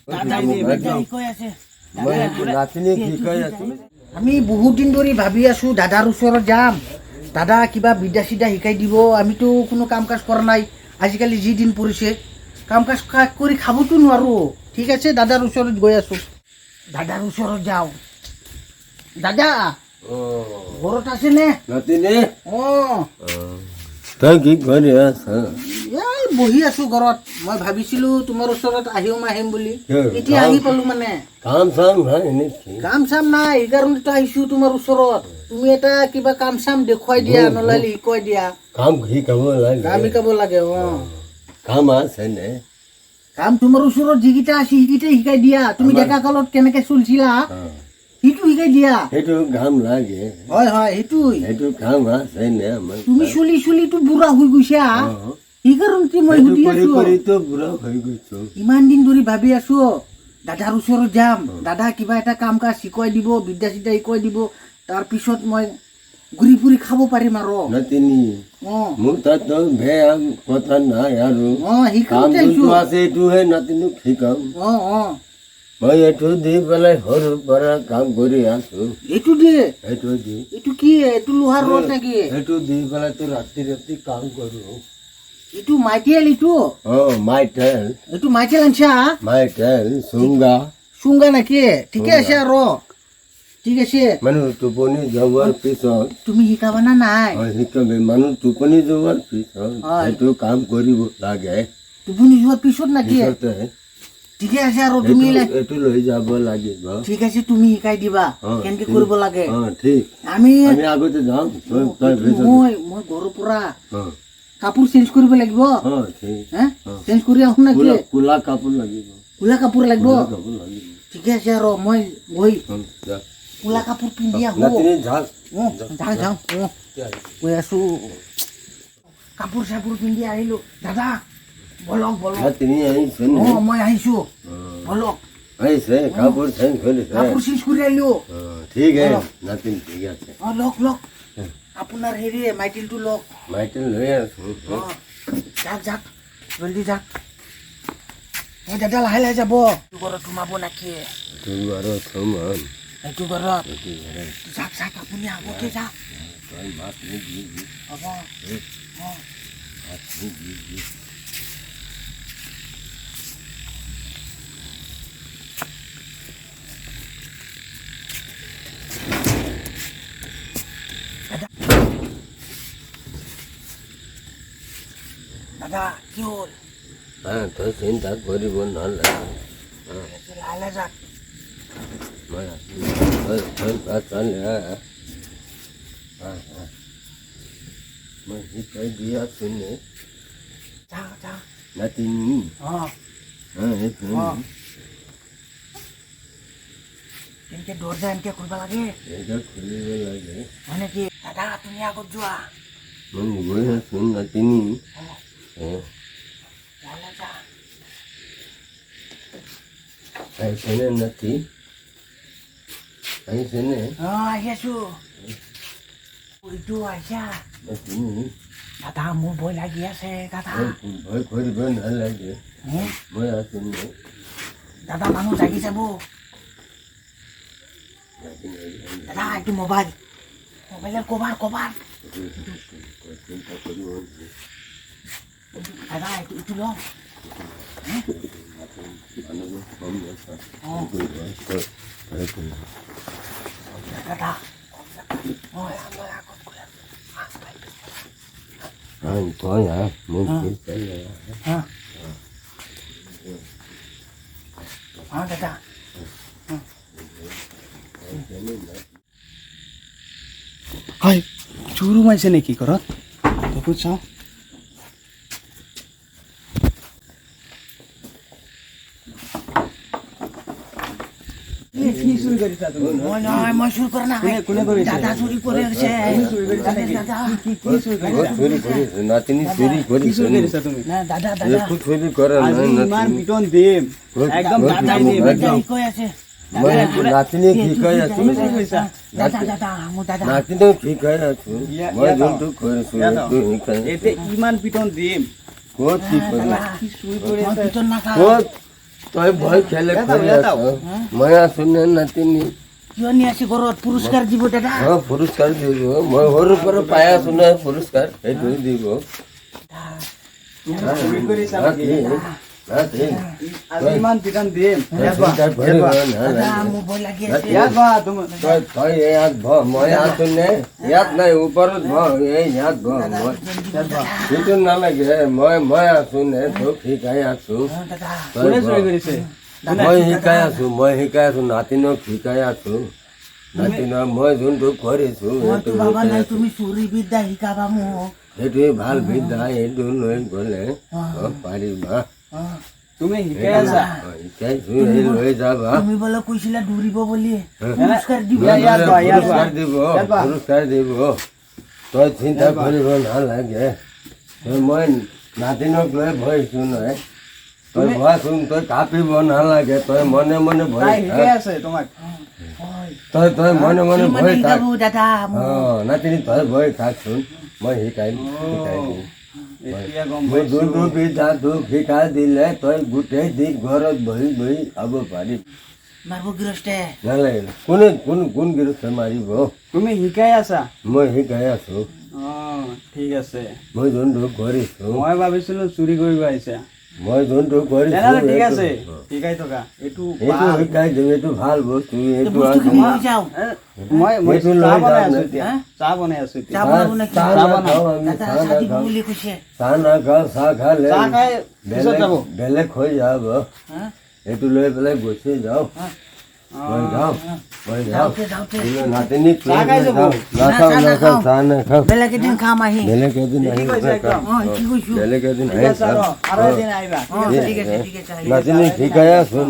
আমি বহুত দিন ধৰি ভাবি আছো দাদাৰ ওচৰত যাম, দাদা কিবা বিদ্যা চিদ্যা শিকাই দিব। আমিতো কোনো কাম কাজ কৰা নাই, আজিকালি যি দিন পৰিছে কাম কাজ কৰি খাবতো নোৱাৰো। ঠিক আছে, দাদাৰ ওচৰত গৈ আছো, দাদাৰ ওচৰত যাওঁ। দাদা ঘৰত আছে নে? তই কি কৰি আছ? এই বহি আছো ঘৰত। মই ভাবিছিলো তোমাৰ ওচৰত আহিম বুলি, এতিয়া আহি পালো। মানে কাম চাম নাই নেকি? কাম চাম নাই, সেইকাৰণেতো আহিছো তোমাৰ ওচৰত। তুমি এটা কিবা কাম চাম দেখুৱাই দিয়া, নলালি শিকাই দিয়া। কাম শিকাব লাগে, কাম শিকাব লাগে। কাম আছে নে? কাম তোমাৰ ওচৰত যিকেইটা আছে সেইকেইটা শিকাই দিয়া। তুমি ডেকা কালত কেনেকে চলিছিলা সেইটো শিকাই দিয়া। সেইটো কাম লাগে। হয় হয়, সেইটো কাম আছে নে? তুমি চলিটো বুঢ়া হৈ গৈছা, সেইকাৰণে মই সুধি আছো। বুঢ়া হৈ গৈছো। ইমান দিন ধৰি ভাবি আছো দাদাৰ ওচৰত যাম, দাদা কিবা এটা কাম কাজ শিকাই দিব, বিদ্যা চিদ্যা শিকাই দিব। তাৰপিছত মই ঘূৰি ফুৰি খাব পাৰিম আৰু। মোৰ তাত বেয়া কথা নাই আৰু কাম যোনটো আছে এইটোহে নাতিনীক শিকাম। মই এইটো দি পেলাই সৰুৰ পৰা কাম কৰি আছো। এইটো কি? এইটো লোহাৰ ৰড নেকি? এইটো দি পেলাই তো ৰাতি কাম কৰো। এইটো মাইটেল? মাইটেল। এইটো মাইটেল আনছা? মাইটেল চুংগা নেকি? ঠিকে আছে আৰু ঠিক আছে। মানুহ টোপনি যোৱাৰ পিছত তুমি শিকাবা না নাই? শিকাবি। মানুহ টোপনি যোৱাৰ পিছত সেইটো কাম কৰিব লাগে। টোপনি যোৱাৰ পিছত নেকি? ঠিকে আছে আৰু তুমি এইটো লৈ যাব লাগিব। ঠিক আছে, তুমি শিকাই দিবা কেনেকে কৰিব লাগে। ঠিক, আমি আগতে যাম। মই ঘৰৰ পৰা কাপোৰ চেঞ্জ কৰিব লাগিব। চেঞ্জ কৰি আহো নেকি? কোলা কাপোৰ লাগিব। কোলা কাপোৰ লাগিব? ঠিকে আছে, আৰু মই গৈ কোলা কাপোৰ পিন্ধি আহো। যাওঁ কৈ আছো। কাপোৰ চাপোৰ পিন্ধি আহিলো। দাদা বলক মই আহিছো। বলক কাপোৰ চেঞ্জ কৰি আহিলো। ঠিক আছে। লওক আপোনাৰ হেৰি মাইটেলটো লওক। মাইটেল লৈ আছো। যাক জলদি যাক। দাদা লাহে লাহে যাব। ঘৰত সোমাব নেকি? এইটো ঘৰত যাক আপুনি আগতে যাক। হ'ব। দাদা কি হ'ল? তই চিন্তা কৰিব নালাগে। লাহে যাক। মই শিকাই দি আছো নে? নাতিনী কেনেকে দৰ্জা এনেকে কৰিব লাগে? খুলিব লাগে। হয় নেকি? দাদা তুমি আগত যোৱা। মই গৈ আছো নাতিনী। আহিছেনে নাতি? আহিছেনে? আহি আছো। এইটো আহিছা? দাদা মোৰ ভয় লাগি আছে। দাদা ভয় কৰিব নালাগে, মই আছো। দাদা মানুহ জাগি যাব। দাদা এইটো মোবাইলৰ কভাৰ। দাদা এইটো লওক। দাদা দাদা হয়, চোৰ সোমাইছে নেকি ঘৰত? দেখোন চাওঁ। মই চুৰ কৰা নাই। দাদা চুৰি কৰি আছে। নাতিনী চুৰি কৰিছে। চুৰি কৰা নাই। নাতিনীক শিকাই আছো। নাতিনীক শিকাই আছো। মই যোনটো কৰিছো ইমান পিটন দিম। ক'ত কি কৰিম? ক'ত তই ভয় খেলে কৰি আছ মই আছো নে নাতিনি কিয় নি আছে ঘৰত পুৰস্কাৰ দিব দাদা পুৰস্কাৰ দিব মই সৰুৰ পৰা পাই আছো না পুৰস্কাৰ সেইটো দিব ইমান পিটান দিম মোবাইল লাগি আছে তই ইয়াত ভ মই আছো নে ইয়াত নাই ওপৰত ভ এই ইয়াত ভ মই সেইটো নালাগে মই আছো নে তোক শিকাই আছো মই শিকাই আছো নাতিনক শিকাই আছো নাতিনক মই যোনটো কৰিছো মইতো বাবা নাই তুমি চুৰি বিদ্যা শিকাবা মোক সেইটোৱে ভাল বিদ্যা এইটো লৈ গলে পাৰিবা তুমি শিকাই আছা শিকাইছো এই লৈ যাবা তুমি বোলে কৈছিলা দৌৰিব বুলি পুৰস্কাৰ দিব পুৰস্কাৰ দিব তই চিন্তা কৰিব নালাগে মই নাতিনক লৈ ভয়ছো নহয় তই ভয়চোন তই কাঁপিব নালাগে তই মনে মনে ভয় শিকাই আছে তোমাক তই মনে মনে ভয় থাক দাদা নাতিনি তই ভয় থাকচোন মই শিকাই দিম এতিয়া গম মই যোনটো বিদ্যা তোক শিকাই দিলে তই গোটেই দিন ঘৰত বহি বহি খাব পাৰিম মাৰিব গৃহস্থে নালাগে কোন গৃহস্থ মাৰিব তুমি শিকাই আছা মই শিকাই আছো ঠিক আছে মই যোনটো কৰিছো মই ভাবিছিলো চুৰি কৰিব আহিছা মই যোনটো কৰিছো ঠিক আছে শিকাই থকা এইটো এইটো শিকাই দিম এইটো ভাল বস্তু এইটো বস্তুখিনি লৈ যাওঁ মই এইটো চাহ লৈ বনাই যাম আছো এতিয়া চাহ বনাই আছো এতিয়া চাহ বনাব নেকি চাহ নাখাওঁ আমি দাদা চাহ চাহ দিব নাখাওঁ বুলি কৈছে চাহ নাখাওঁ চাহ খালে চাহ খাই পিছত যাব বেলেগ হৈ যাব এইটো লৈ পেলাই গুচি যাওঁ মই যাওঁ যাওঁতে নাতিনিক চাহ খাই যাব নাখাওঁ চাহ নাখাওঁ বেলেগ এদিন খাম আহি বেলেগ এদিন আহি কি কৈছো বেলেগ এদিন ঠিক আহি আছে আৰু এদিন আহিবা ঠিক আছে নাতিনিক শিকাই আছো